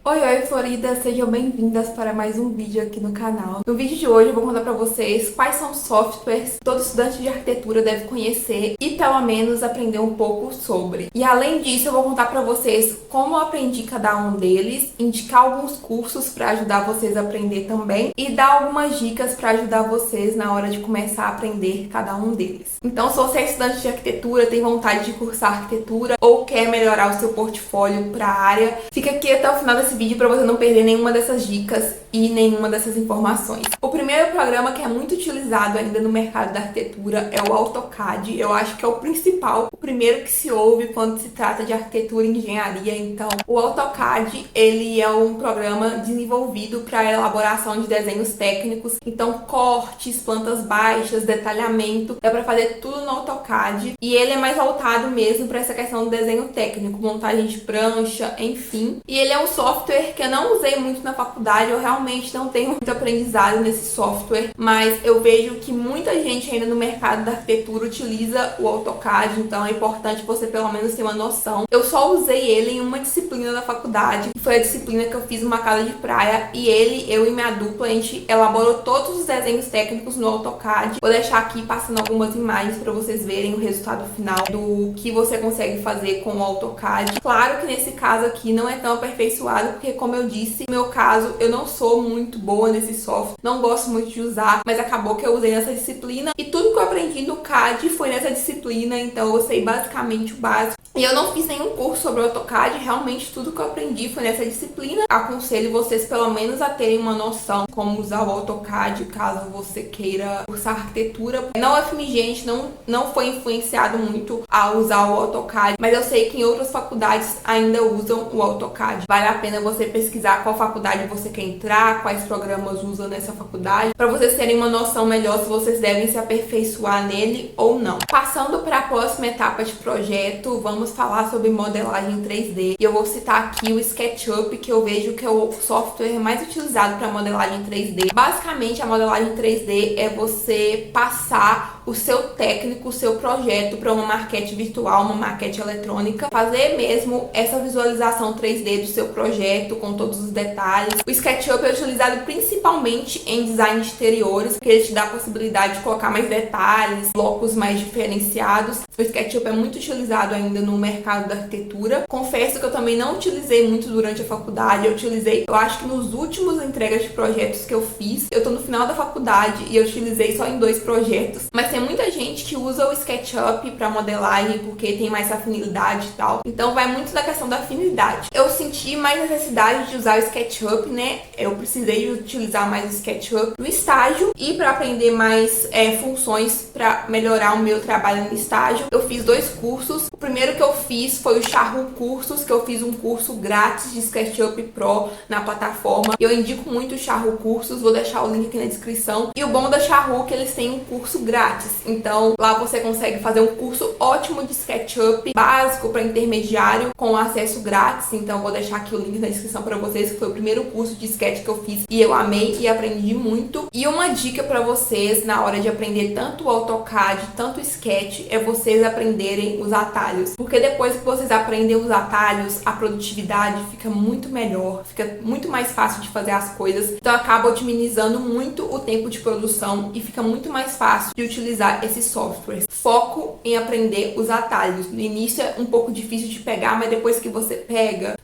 Oi, oi, Florida! Sejam bem-vindas para mais um vídeo aqui no canal. No vídeo de hoje eu vou contar para vocês quais são os softwares que todo estudante de arquitetura deve conhecer e pelo menos aprender um pouco sobre. E além disso eu vou contar para vocês como eu aprendi cada um deles, indicar alguns cursos para ajudar vocês a aprender também e dar algumas dicas para ajudar vocês na hora de começar a aprender cada um deles. Então, se você é estudante de arquitetura, tem vontade de cursar arquitetura ou quer melhorar o seu portfólio para a área, fica aqui até o final desse vídeo para você não perder nenhuma dessas dicas e nenhuma dessas informações. O primeiro programa que é muito utilizado ainda no mercado da arquitetura é o AutoCAD. Eu acho que é o principal, o primeiro que se ouve quando se trata de arquitetura e engenharia. Então, o AutoCAD, ele é um programa desenvolvido para elaboração de desenhos técnicos. Então, cortes, plantas baixas, detalhamento, dá para fazer tudo no AutoCAD. E ele é mais voltado mesmo para essa questão do desenho técnico, montagem de prancha, enfim. E ele é um software que eu não usei muito na faculdade, eu realmente não tenho muito aprendizado nesse software, mas eu vejo que muita gente ainda no mercado da arquitetura utiliza o AutoCAD, então é importante você pelo menos ter uma noção. Eu só usei ele em uma disciplina da faculdade, que foi a disciplina que eu fiz uma casa de praia, e eu e minha dupla, a gente elaborou todos os desenhos técnicos no AutoCAD. Vou deixar aqui passando algumas imagens para vocês verem o resultado final do que você consegue fazer com o AutoCAD. Claro que nesse caso aqui não é tão aperfeiçoado, porque como eu disse, no meu caso, eu não sou muito boa nesse software, não gosto muito de usar, mas acabou que eu usei nessa disciplina e tudo que eu aprendi no CAD foi nessa disciplina, então eu sei basicamente o básico. E eu não fiz nenhum curso sobre o AutoCAD, realmente tudo que eu aprendi foi nessa disciplina. Aconselho vocês pelo menos a terem uma noção como usar o AutoCAD caso você queira cursar arquitetura. Na UFMG a gente não foi influenciado muito a usar o AutoCAD, mas eu sei que em outras faculdades ainda usam o AutoCAD. Vale a pena você pesquisar qual faculdade você quer entrar, quais programas usam nessa faculdade, para vocês terem uma noção melhor se vocês devem se aperfeiçoar nele ou não. Passando para a próxima etapa de projeto, vamos falar sobre modelagem 3D. E eu vou citar aqui o SketchUp, que eu vejo que é o software mais utilizado para modelagem 3D. Basicamente, a modelagem 3D é você passar o seu técnico, o seu projeto para uma maquete virtual, uma maquete eletrônica, fazer mesmo essa visualização 3D do seu projeto com todos os detalhes. O SketchUp é utilizado principalmente em design de exteriores, porque ele te dá a possibilidade de colocar mais detalhes, blocos mais diferenciados. O SketchUp é muito utilizado ainda no mercado da arquitetura. Confesso que eu também não utilizei muito durante a faculdade, eu acho que nos últimos entregas de projetos que eu fiz, eu tô no final da faculdade e eu utilizei só em 2 projetos, mas tem muita gente que usa o SketchUp para modelagem porque tem mais afinidade e tal, então vai muito da questão da afinidade. Eu senti mais necessidade de usar o SketchUp, né? Eu precisei utilizar mais o SketchUp no estágio e para aprender mais funções para melhorar o meu trabalho no estágio. Eu fiz 2 cursos. O primeiro que eu fiz foi o Charru Cursos, que eu fiz um curso grátis de SketchUp Pro na plataforma. E eu indico muito o Charru Cursos, vou deixar o link aqui na descrição. E o bom da Charru é que eles têm um curso grátis. Então lá você consegue fazer um curso ótimo de SketchUp, básico para intermediário, com acesso grátis. Então eu vou deixar aqui o link na descrição para vocês, que foi o primeiro curso de sketch que eu fiz e eu amei e aprendi muito. E uma dica para vocês na hora de aprender tanto o AutoCAD, tanto o Sketch, é vocês aprenderem os atalhos. Porque depois que vocês aprendem os atalhos, a produtividade fica muito melhor, fica muito mais fácil de fazer as coisas. Então acaba otimizando muito o tempo de produção e fica muito mais fácil de utilizar esses softwares. Foco em aprender os atalhos. No início é um pouco difícil de pegar, mas depois que você pega,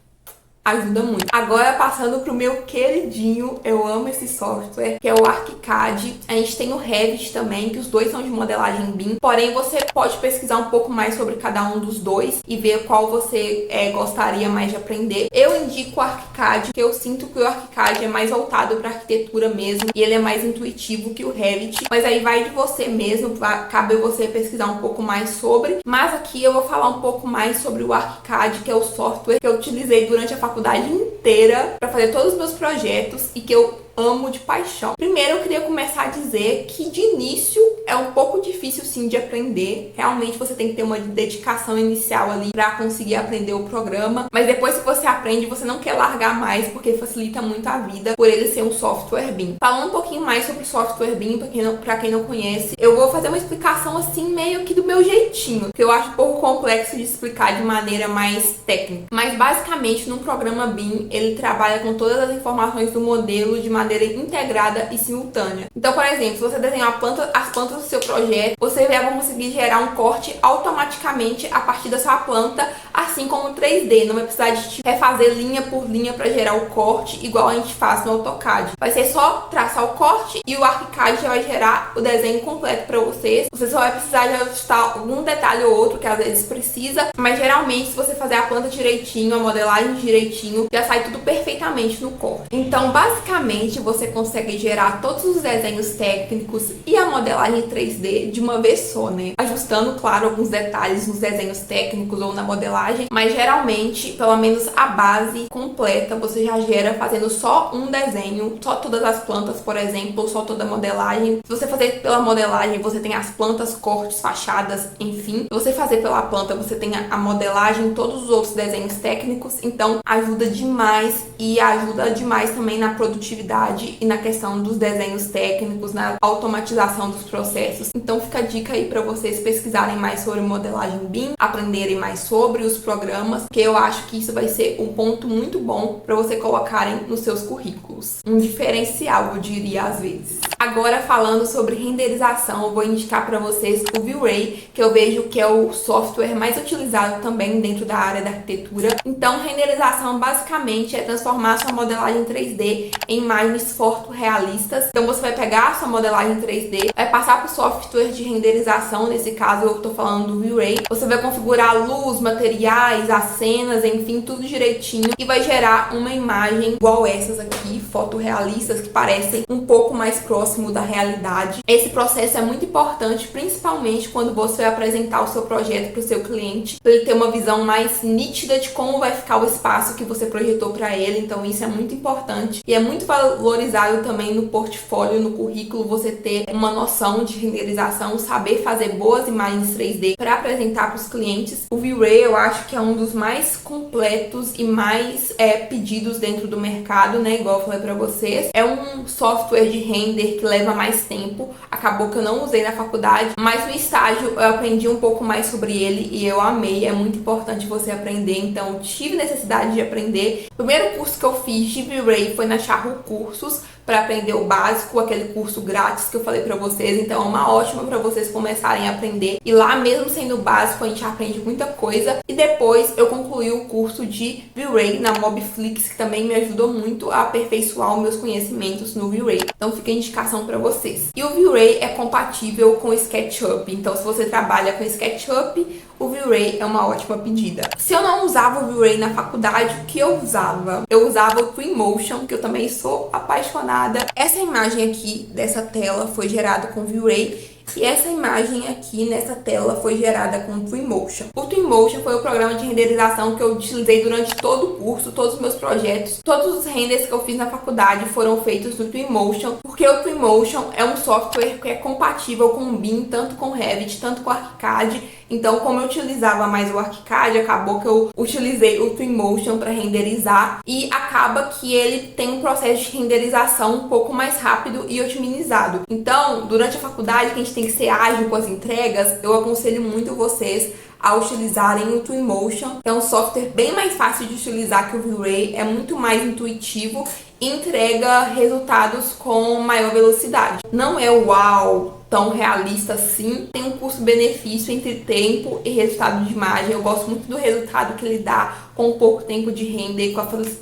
ajuda muito. Agora passando pro meu queridinho, eu amo esse software, que é o ArchiCAD. A gente tem o Revit também, que os dois são de modelagem BIM. Porém, você pode pesquisar um pouco mais sobre cada um dos dois e ver qual você gostaria mais de aprender. Eu indico o ArchiCAD, porque eu sinto que o ArchiCAD é mais voltado para arquitetura mesmo e ele é mais intuitivo que o Revit. Mas aí vai de você mesmo, cabe você pesquisar um pouco mais sobre. Mas aqui eu vou falar um pouco mais sobre o ArchiCAD, que é o software que eu utilizei durante a faculdade inteira para fazer todos os meus projetos e que eu amo de paixão. Primeiro, eu queria começar a dizer que de início é um pouco difícil sim de aprender. Realmente você tem que ter uma dedicação inicial ali para conseguir aprender o programa, mas depois que você aprende, você não quer largar mais porque facilita muito a vida por ele ser um software BIM. Falando um pouquinho mais sobre o software BIM, para quem não conhece, eu vou fazer uma explicação assim meio que do meu jeitinho, que eu acho um pouco complexo de explicar de maneira mais técnica. Mas basicamente, num programa BIM, ele trabalha com todas as informações do modelo de maneira integrada e simultânea. Então, por exemplo, se você desenhar as plantas do seu projeto, você vai conseguir gerar um corte automaticamente a partir da sua planta, assim como o 3D. Não vai precisar de refazer linha por linha para gerar o corte, igual a gente faz no AutoCAD. Vai ser só traçar o corte e o ArchiCAD já vai gerar o desenho completo para vocês. Você só vai precisar de ajustar algum detalhe ou outro que às vezes precisa, mas geralmente se você fazer a planta direitinho, a modelagem direitinho, já sai tudo perfeitamente no corte. Então, basicamente, você consegue gerar todos os desenhos técnicos e a modelagem 3D de uma vez só, né? Ajustando, claro, alguns detalhes nos desenhos técnicos ou na modelagem, mas geralmente, pelo menos a base completa, você já gera fazendo só um desenho, só todas as plantas, por exemplo, ou só toda a modelagem. Se você fazer pela modelagem, você tem as plantas, cortes, fachadas, enfim. Se você fazer pela planta, você tem a modelagem, todos os outros desenhos técnicos, então ajuda demais e ajuda demais também na produtividade e na questão dos desenhos técnicos, na automatização dos processos. Então fica a dica aí para vocês pesquisarem mais sobre modelagem BIM, aprenderem mais sobre os programas, que eu acho que isso vai ser um ponto muito bom para você colocarem nos seus currículos. Um diferencial, eu diria às vezes. Agora, falando sobre renderização, eu vou indicar para vocês o V-Ray, que eu vejo que é o software mais utilizado também dentro da área da arquitetura. Então, renderização basicamente é transformar sua modelagem 3D em imagens fotorrealistas. Então, você vai pegar a sua modelagem 3D, vai passar para o software de renderização, nesse caso eu estou falando do V-Ray. Você vai configurar a luz, materiais, as cenas, enfim, tudo direitinho e vai gerar uma imagem igual essas aqui, fotorrealistas, que parecem um pouco mais próximas da realidade. Esse processo é muito importante, principalmente quando você vai apresentar o seu projeto para o seu cliente, para ele ter uma visão mais nítida de como vai ficar o espaço que você projetou para ele. Então isso é muito importante e é muito valorizado também no portfólio, no currículo, você ter uma noção de renderização, saber fazer boas imagens 3D para apresentar para os clientes. O V-Ray eu acho que é um dos mais completos e mais pedidos dentro do mercado, né? Igual eu falei para vocês. É um software de render que leva mais tempo, acabou que eu não usei na faculdade, mas no estágio eu aprendi um pouco mais sobre ele e eu amei. É muito importante você aprender, então tive necessidade de aprender. O primeiro curso que eu fiz de V-Ray foi na Charro Cursos, para aprender o básico, aquele curso grátis que eu falei para vocês. Então é uma ótima para vocês começarem a aprender, e lá mesmo sendo básico a gente aprende muita coisa. E depois eu concluí o curso de V-Ray na Mobflix, que também me ajudou muito a aperfeiçoar os meus conhecimentos no V-Ray. Então fica a indicação para vocês. E o V-Ray é compatível com o SketchUp, então se você trabalha com SketchUp, o V-Ray é uma ótima pedida. Se eu não usava o V-Ray na faculdade, o que eu usava? Eu usava o Twinmotion, que eu também sou apaixonada. Essa imagem aqui dessa tela foi gerada com V-Ray e essa imagem aqui nessa tela foi gerada com o Twinmotion. O Twinmotion foi o programa de renderização que eu utilizei durante todo o curso, todos os meus projetos. Todos os renders que eu fiz na faculdade foram feitos no Twinmotion, porque o Twinmotion é um software que é compatível com o BIM, tanto com o Revit, tanto com o ArchiCAD. Então, como eu utilizava mais o ArchiCAD, acabou que eu utilizei o Twinmotion para renderizar, e acaba que ele tem um processo de renderização um pouco mais rápido e otimizado. Então, durante a faculdade, que a gente tem que ser ágil com as entregas, eu aconselho muito vocês a utilizarem o Twinmotion. É um software bem mais fácil de utilizar que o V-Ray, é muito mais intuitivo e entrega resultados com maior velocidade. Não é uau, tão realista assim. Tem um custo-benefício entre tempo e resultado de imagem. Eu gosto muito do resultado que ele dá com pouco tempo de render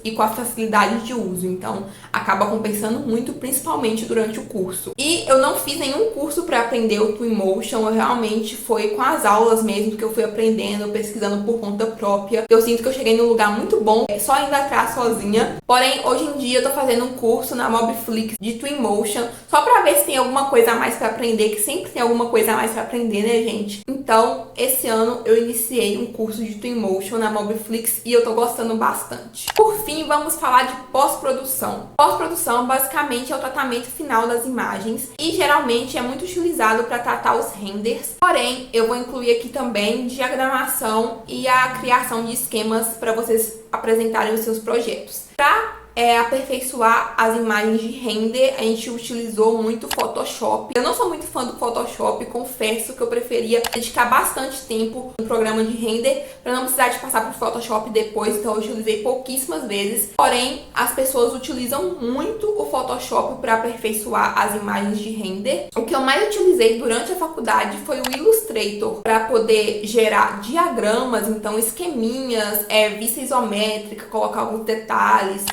e com a facilidade de uso. Então, acaba compensando muito, principalmente durante o curso. E eu não fiz nenhum curso para aprender o Twinmotion. Eu realmente foi com as aulas mesmo que eu fui aprendendo, pesquisando por conta própria. Eu sinto que eu cheguei num lugar muito bom, só indo atrás sozinha. Porém, hoje em dia eu tô fazendo um curso na Mobflix de Twinmotion, só para ver se tem alguma coisa a mais para aprender, que sempre tem alguma coisa a mais para aprender, né, gente? Então, esse ano eu iniciei um curso de Twinmotion na Mobflix e eu tô gostando bastante. Por fim, vamos falar de pós-produção. Pós-produção basicamente é o tratamento final das imagens e geralmente é muito utilizado para tratar os renders. Porém, eu vou incluir aqui também diagramação e a criação de esquemas para vocês apresentarem os seus projetos. Para aperfeiçoar as imagens de render, a gente utilizou muito Photoshop. Eu não sou muito fã do Photoshop, confesso que eu preferia dedicar bastante tempo no programa de render para não precisar de passar por Photoshop depois, então eu utilizei pouquíssimas vezes. Porém, as pessoas utilizam muito o Photoshop para aperfeiçoar as imagens de render. O que eu mais utilizei durante a faculdade foi o Illustrator para poder gerar diagramas, então esqueminhas, vista isométrica, colocar alguns detalhes,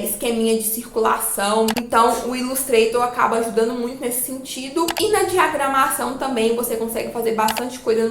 esqueminha de circulação. Então o Illustrator acaba ajudando muito nesse sentido. E na diagramação também você consegue fazer bastante coisa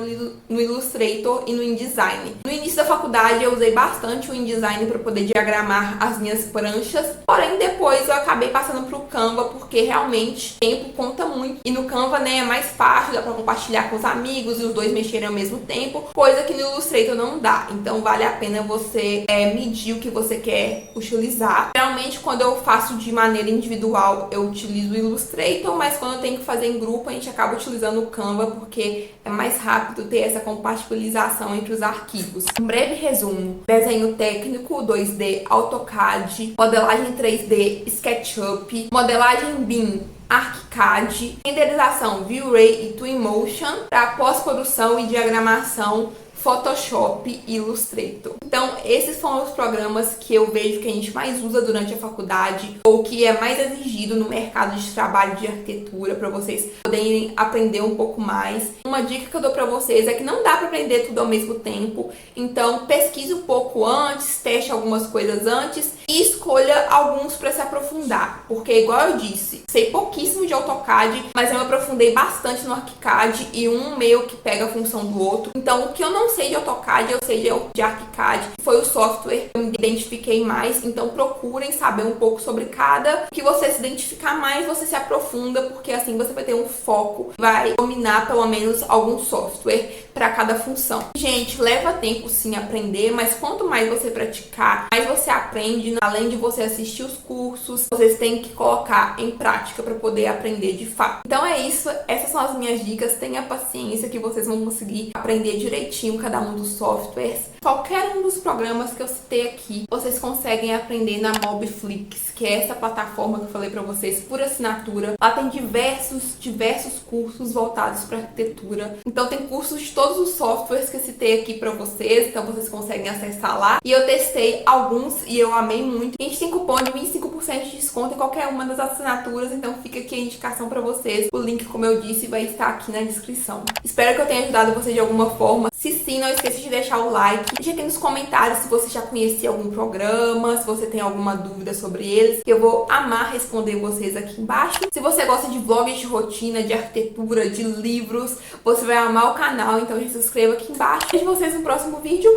no Illustrator e no InDesign. No início da faculdade eu usei bastante o InDesign para poder diagramar as minhas pranchas, porém depois eu acabei passando para o Canva porque realmente tempo conta muito. E no Canva, né, é mais fácil, dá para compartilhar com os amigos e os dois mexerem ao mesmo tempo, coisa que no Illustrator não dá. Então vale a pena você medir o que você quer utilizar. Geralmente quando eu faço de maneira individual eu utilizo o Illustrator, mas quando eu tenho que fazer em grupo a gente acaba utilizando o Canva porque é mais rápido ter essa compatibilização entre os arquivos. Um breve resumo: desenho técnico 2D AutoCAD, modelagem 3D SketchUp, modelagem BIM ArchiCAD, renderização V-Ray e Twinmotion, para pós-produção e diagramação Photoshop e Illustrator. Então, esses foram os programas que eu vejo que a gente mais usa durante a faculdade ou que é mais exigido no mercado de trabalho de arquitetura para vocês poderem aprender um pouco mais. Uma dica que eu dou para vocês é que não dá para aprender tudo ao mesmo tempo, então pesquise um pouco antes, teste algumas coisas antes e escolha alguns para se aprofundar, porque igual eu disse, sei pouquíssimo de AutoCAD, mas eu me aprofundei bastante no ArchiCAD e um meio que pega a função do outro. Então, o que eu não sei de AutoCAD, eu sei de ArchiCAD, foi o software que eu me identifiquei mais. Então procurem saber um pouco sobre cada. O que você se identificar mais, você se aprofunda, porque assim você vai ter um foco, vai dominar pelo menos algum software para cada função. Gente, leva tempo sim aprender, mas quanto mais você praticar, mais você aprende. Além de você assistir os cursos, vocês têm que colocar em prática para poder aprender de fato. Então é isso, essas são as minhas dicas. Tenha paciência que vocês vão conseguir aprender direitinho cada um dos softwares. Qualquer um dos programas que eu citei aqui, vocês conseguem aprender na Mobflix, que é essa plataforma que eu falei para vocês por assinatura. Lá tem diversos cursos voltados para arquitetura. Então tem cursos de todos os softwares que eu citei aqui para vocês, então vocês conseguem acessar lá. E eu testei alguns e eu amei muito. A gente tem cupom de 25% de desconto em qualquer uma das assinaturas, então fica aqui a indicação para vocês. O link, como eu disse, vai estar aqui na descrição. Espero que eu tenha ajudado vocês de alguma forma. Se sim, não esqueça de deixar o like. Deixa aqui nos comentários se você já conhecia algum programa, se você tem alguma dúvida sobre eles. Eu vou amar responder vocês aqui embaixo. Se você gosta de vlogs de rotina, de arquitetura, de livros, você vai amar o canal, então já se inscreva aqui embaixo. Vejo vocês no próximo vídeo.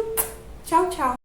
Tchau, tchau!